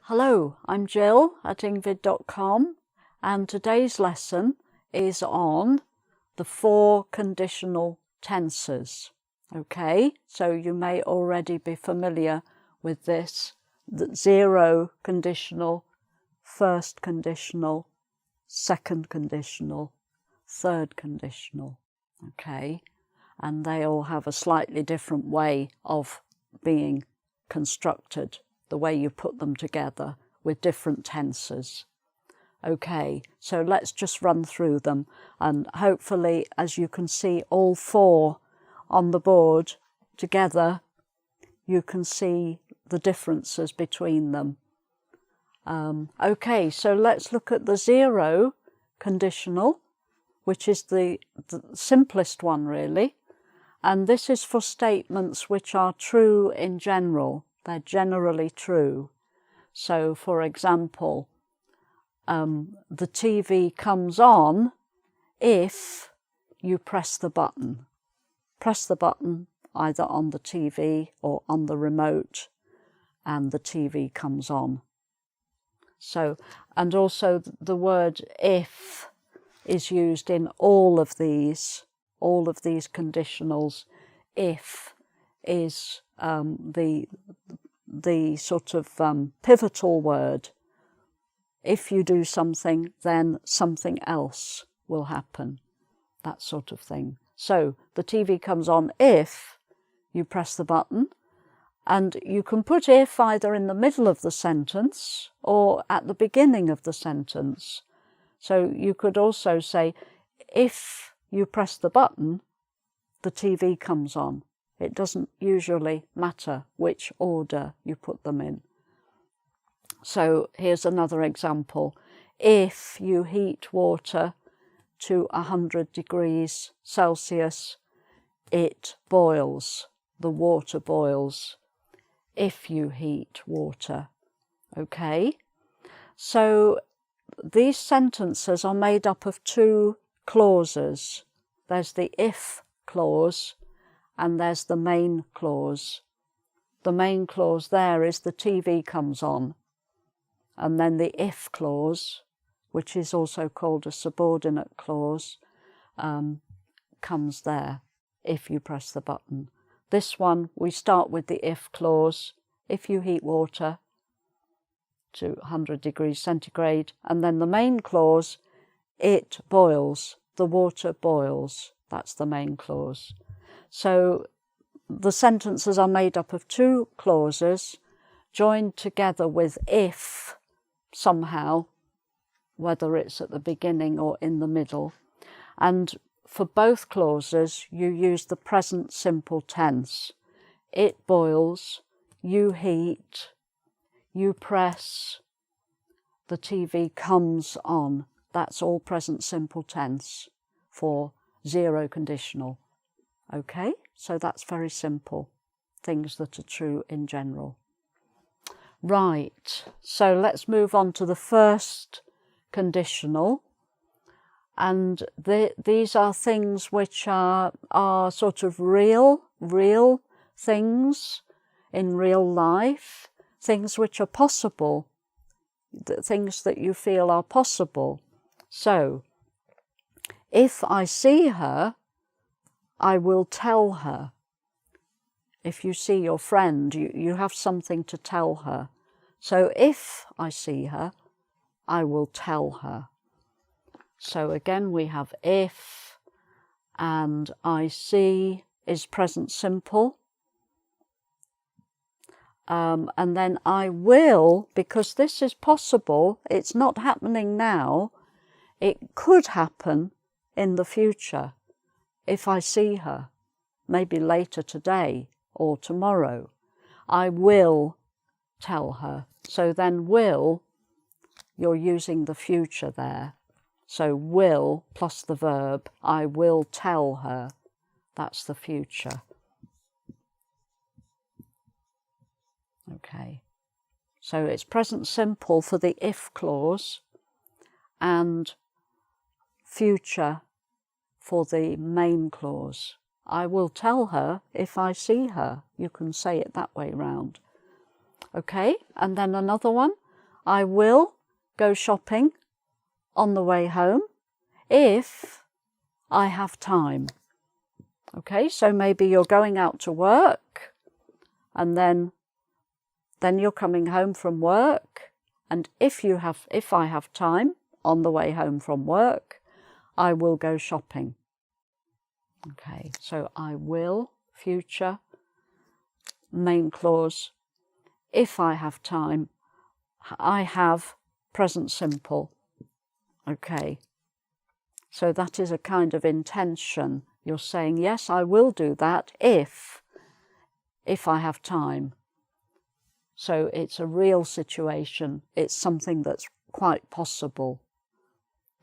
Hello, I'm Jill at ingvid.com, and today's lesson is on the 4 conditional tenses. Okay, so you may already be familiar with this: the 0 conditional, 1st conditional, 2nd conditional, 3rd conditional. Okay, and they all have a slightly different way of being constructed, the way you put them together with different tenses. Okay, so let's just run through them, and hopefully, as you can see all 4 on the board together, you can see the differences between them. Okay, so let's look at the 0 conditional, which is the simplest one really, and this is for statements which are true in general. They're generally true. So, for example, the TV comes on if you press the button. Press the button either on the TV or on the remote, and the TV comes on. So, and also the word if is used in all of these conditionals. If is the sort of pivotal word. If you do something, then something else will happen, that sort of thing. So the TV comes on if you press the button, and you can put if either in the middle of the sentence or at the beginning of the sentence. So you could also say, if you press the button, the TV comes on. It doesn't usually matter which order you put them in. So here's another example. If you heat water to 100 degrees Celsius, it boils. The water boils. If you heat water. Okay? So these sentences are made up of 2 clauses. There's the if clause, and there's the main clause. The main clause there is the TV comes on. And then the if clause, which is also called a subordinate clause, comes there if you press the button. This one, we start with the if clause. If you heat water to 100 degrees centigrade. And then the main clause, it boils. The water boils. That's the main clause. So the sentences are made up of 2 clauses joined together with if somehow, whether it's at the beginning or in the middle. And for both clauses, you use the present simple tense. It boils, you heat, you press, the TV comes on. That's all present simple tense for 0 conditional. Okay, so that's very simple, things that are true in general. Right, so let's move on to the 1st conditional, and these are things which are sort of real things in real life, things which are possible, things that you feel are possible. So, if I see her, I will tell her. If you see your friend, you have something to tell her. So if I see her, I will tell her. So again, we have if, and I see is present simple. And then I will, because this is possible, it's not happening now, it could happen in the future. If I see her, maybe later today or tomorrow, I will tell her. So then will, you're using the future there. So will plus the verb, I will tell her, that's the future. Okay, so it's present simple for the if clause and future for the main clause. I will tell her if I see her. You can say it that way round. Okay, and then another one. I will go shopping on the way home if I have time. Okay, so maybe you're going out to work and then you're coming home from work, and if I have time on the way home from work, I will go shopping. Okay, so I will, future, main clause. If I have time, I have, present simple. Okay, so that is a kind of intention. You're saying, yes, I will do that if I have time. So it's a real situation. It's something that's quite possible,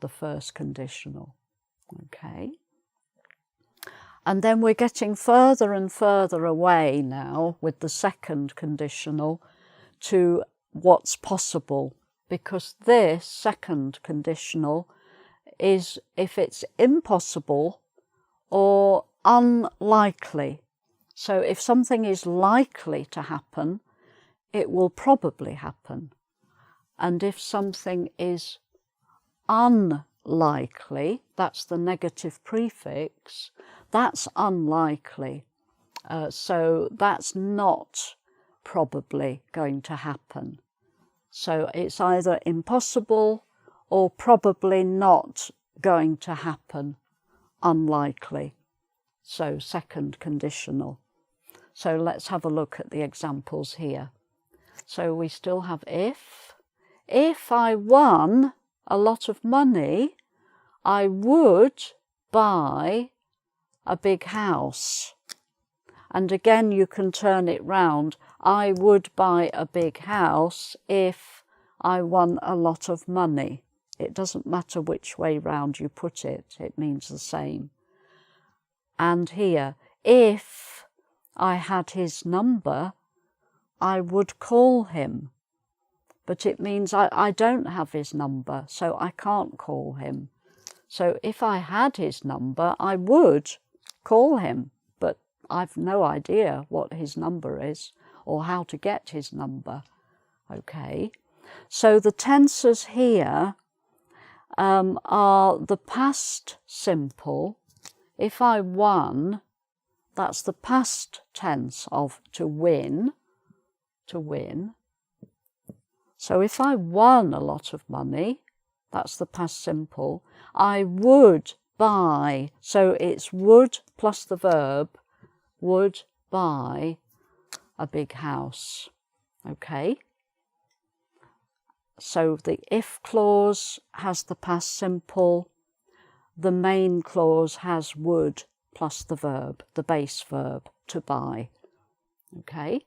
the first conditional. Okay. And then we're getting further and further away now with the second conditional to what's possible, because this second conditional is if it's impossible or unlikely. So if something is likely to happen, it will probably happen. And if something is unlikely, that's the negative prefix, that's unlikely. So that's not probably going to happen. So it's either impossible or probably not going to happen, unlikely. So second conditional. So let's have a look at the examples here. So we still have if. If I won a lot of money, I would buy a big house. And again, you can turn it round. I would buy a big house if I won a lot of money. It doesn't matter which way round you put it, it means the same. And here, if I had his number, I would call him. But it means I don't have his number, so I can't call him. So if I had his number, I would call him, but I've no idea what his number is or how to get his number. Okay, so the tenses here are the past simple. If I won, that's the past tense of to win, to win. So if I won a lot of money, that's the past simple. I would buy, so it's would plus the verb, would buy a big house. Okay? So the if clause has the past simple, the main clause has would plus the verb, the base verb, to buy. Okay?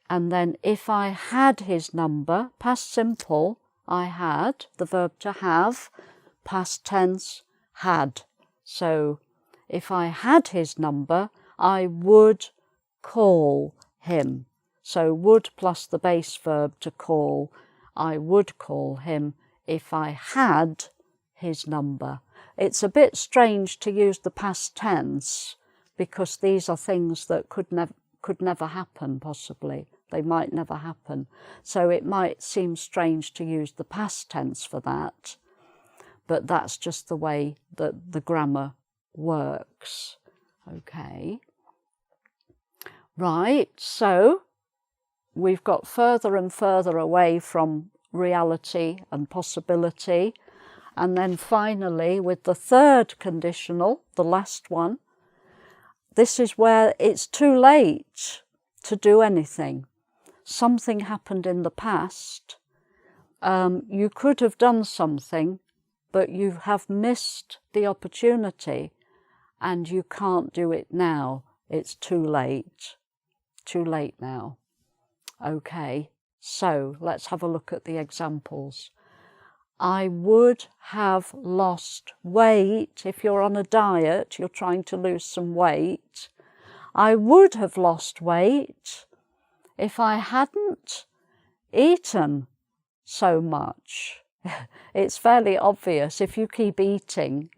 And then if I had his number, past simple, I had, the verb to have, past tense, had. So if I had his number, I would call him. So would plus the base verb to call, I would call him if I had his number. It's a bit strange to use the past tense because these are things that could never happen, possibly. They might never happen. So it might seem strange to use the past tense for that, but that's just the way that the grammar works. Okay. Right, so we've got further and further away from reality and possibility. And then finally, with the third conditional, the last one, this is where it's too late to do anything. Something happened in the past. You could have done something, but you have missed the opportunity and you can't do it now. It's too late. Too late now. Okay, so let's have a look at the examples. I would have lost weight. If you're on a diet, you're trying to lose some weight. I would have lost weight if I hadn't eaten so much. It's fairly obvious. If you keep eating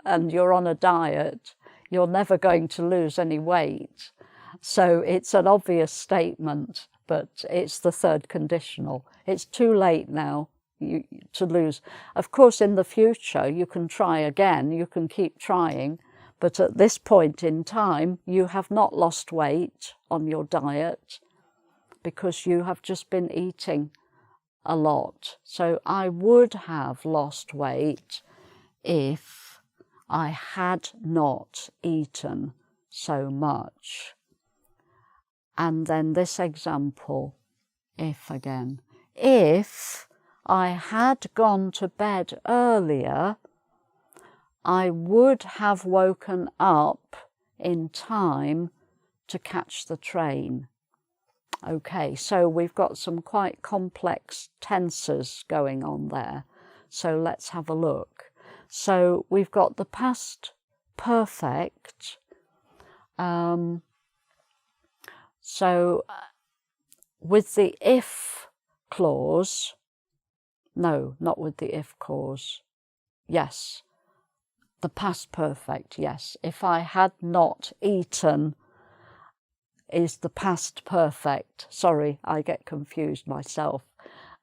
and you're on a diet, you're never going to lose any weight. So it's an obvious statement but it's the third conditional. It's too late now to lose. Of course, in the future, you can try again, you can keep trying, but at this point in time, you have not lost weight on your diet because you have just been eating a lot. So I would have lost weight if I had not eaten so much. And then this example, if again. If I had gone to bed earlier, I would have woken up in time to catch the train. Okay, so we've got some quite complex tenses going on there. So let's have a look. So we've got the past perfect. So with the if clause, no, not with the if clause, yes, the past perfect, yes. If I had not eaten is the past perfect. Sorry, I get confused myself.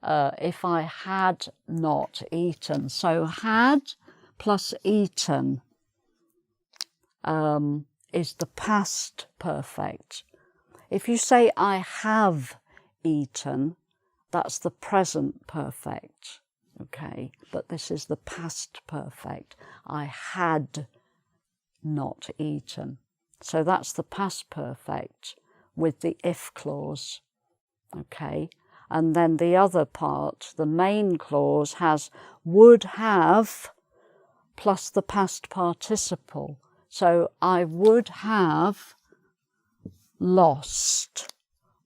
If I had not eaten, so had plus eaten is the past perfect. If you say I have eaten, that's the present perfect, okay? But this is the past perfect. I had not eaten. So that's the past perfect with the if clause, okay? And then the other part, the main clause, has would have plus the past participle. So I would have lost,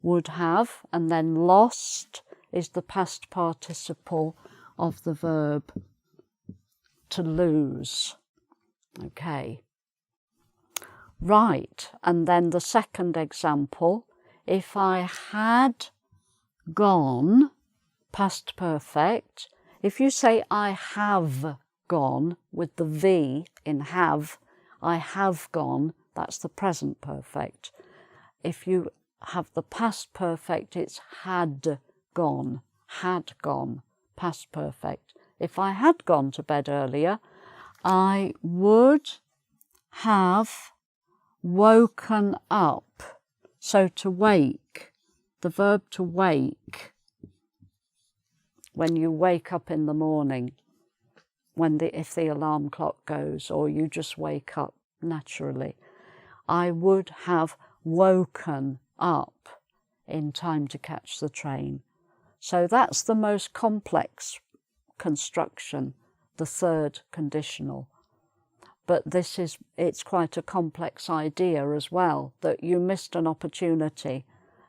would have, and then lost is the past participle of the verb to lose. Okay. Right, and then the second example, if I had gone, past perfect, if you say I have gone with the V in have, I have gone, that's the present perfect. If you have the past perfect, it's had gone, past perfect. If I had gone to bed earlier, I would have woken up. So to wake, the verb to wake, when you wake up in the morning, if the alarm clock goes, or you just wake up naturally, I would have woken up in time to catch the train. So that's the most complex construction, the third conditional. But it's quite a complex idea as well, that you missed an opportunity.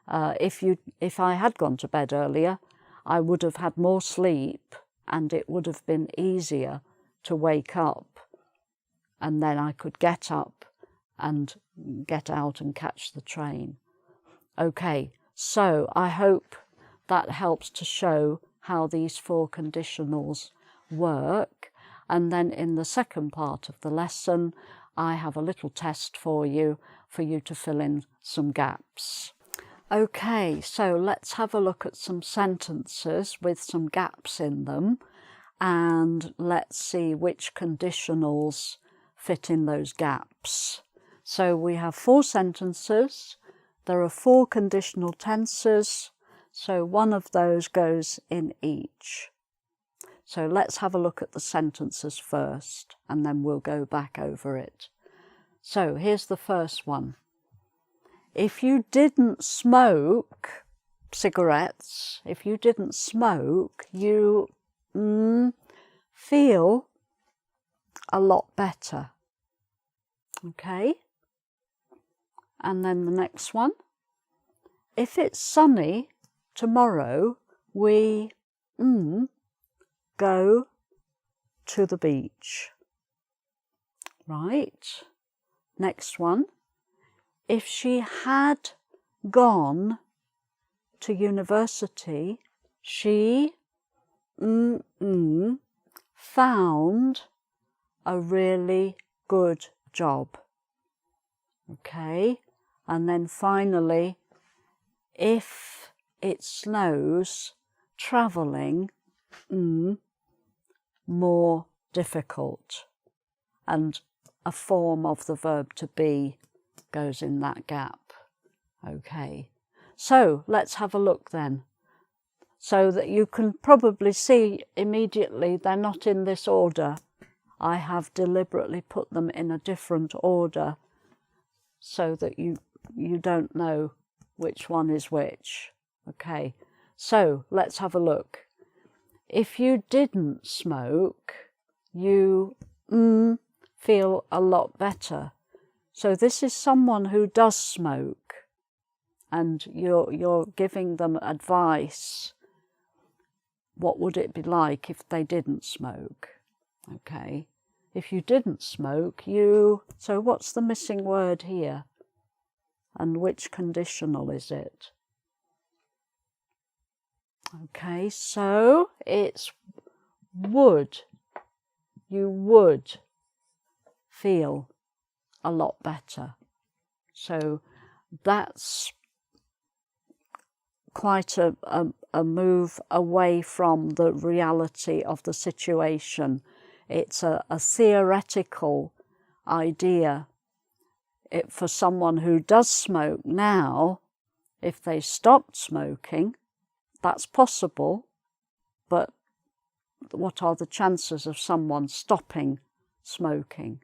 If I had gone to bed earlier, I would have had more sleep and it would have been easier to wake up, and then I could get up and get out and catch the train. Okay, so I hope that helps to show how these four conditionals work. And then in the second part of the lesson, I have a little test for you to fill in some gaps. Okay, so let's have a look at some sentences with some gaps in them, and let's see which conditionals fit in those gaps. So we have 4 sentences, there are 4 conditional tenses, so one of those goes in each. So let's have a look at the sentences first, and then we'll go back over it. So here's the first one. If you didn't smoke cigarettes, if you didn't smoke, you feel a lot better. Okay? And then the next one. If it's sunny tomorrow, we go to the beach. Right. Next one. If she had gone to university, she found a really good job. Okay. And then finally, if it snows, travelling, more difficult. And a form of the verb to be goes in that gap. Okay, so let's have a look then. So that you can probably see immediately they're not in this order. I have deliberately put them in a different order so that you don't know which one is which. Okay, so let's have a look. If you didn't smoke, you feel a lot better. So this is someone who does smoke, and you're giving them advice. What would it be like if they didn't smoke? Okay, if you didn't smoke, so what's the missing word here? And which conditional is it? Okay, so it's would. You would feel a lot better. So that's quite a move away from the reality of the situation. It's a theoretical idea. For someone who does smoke now, if they stopped smoking, that's possible, but what are the chances of someone stopping smoking?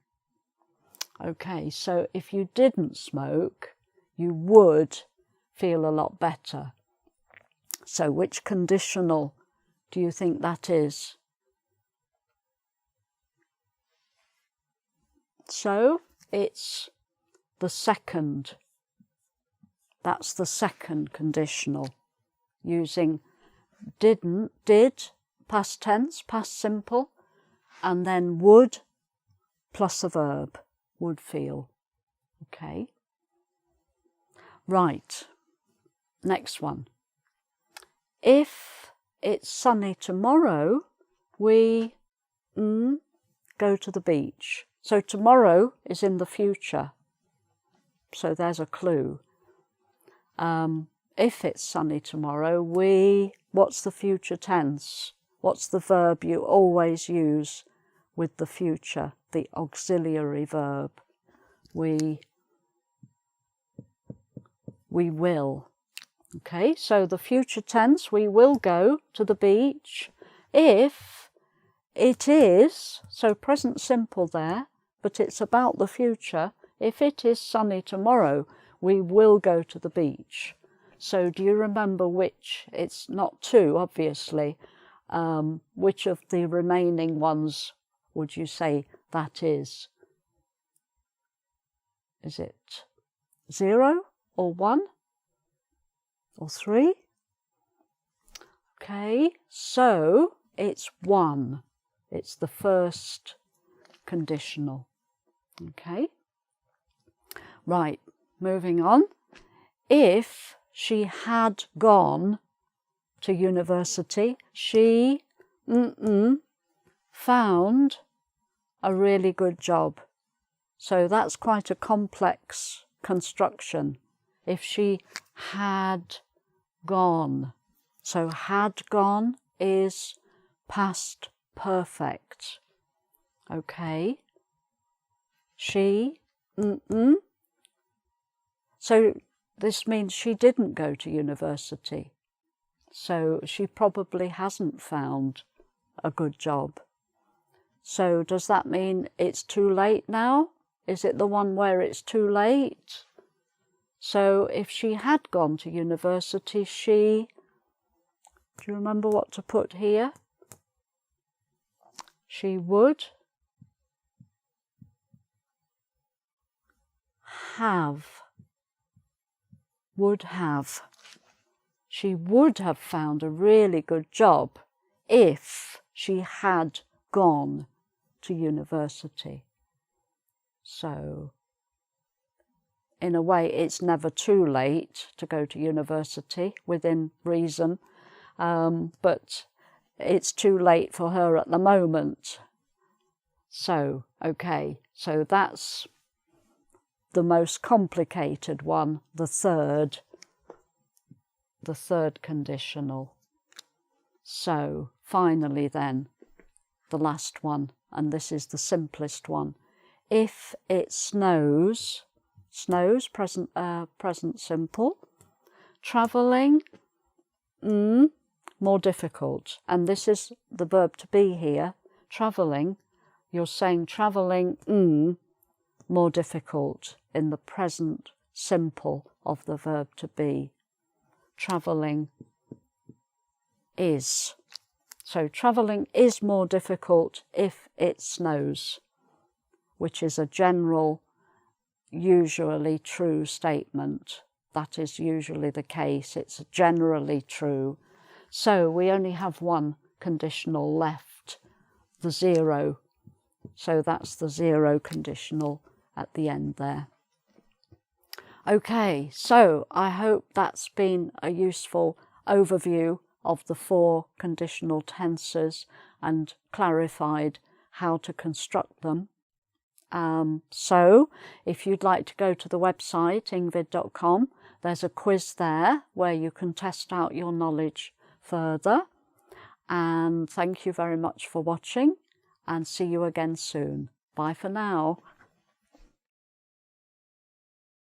Okay, so if you didn't smoke, you would feel a lot better. So which conditional do you think that is? So it's the second. That's the second conditional, using did, past tense, past simple, and then would plus a verb, would feel. Okay. Right. Next one. If it's sunny tomorrow, we go to the beach. So tomorrow is in the future. So there's a clue. If it's sunny tomorrow, what's the future tense? What's the verb you always use with the future, the auxiliary verb? We will. Okay, so the future tense, we will go to the beach. If it is, so present simple there, but it's about the future. If it is sunny tomorrow, we will go to the beach. So do you remember which? It's not two, obviously. Which of the remaining ones would you say that is? Is it 0 or 1 or 3? Okay, so it's 1. It's the first conditional. Okay. Right, moving on. If she had gone to university, she found a really good job. So that's quite a complex construction. If she had gone. So had gone is past perfect. Okay. She, So this means she didn't go to university. So she probably hasn't found a good job. So does that mean it's too late now? Is it the one where it's too late? So if she had gone to university, do you remember what to put here? She would have. She would have found a really good job if she had gone to university. So, in a way, it's never too late to go to university within reason, but it's too late for her at the moment. So, okay, so that's the most complicated one, the third. the third conditional. So finally then, the last one, and this is the simplest one. If it snows, snows, present simple. Travelling, more difficult. And this is the verb to be here. Travelling, you're saying travelling, more difficult in the present simple of the verb to be. Travelling is. So travelling is more difficult if it snows, which is a general, usually true statement. That is usually the case. It's generally true. So we only have one conditional left, the zero. So that's the zero conditional at the end there. Okay, so I hope that's been a useful overview of the 4 conditional tenses and clarified how to construct them. So if you'd like to go to the website ingvid.com, there's a quiz there where you can test out your knowledge further. And thank you very much for watching, and see you again soon. Bye for now.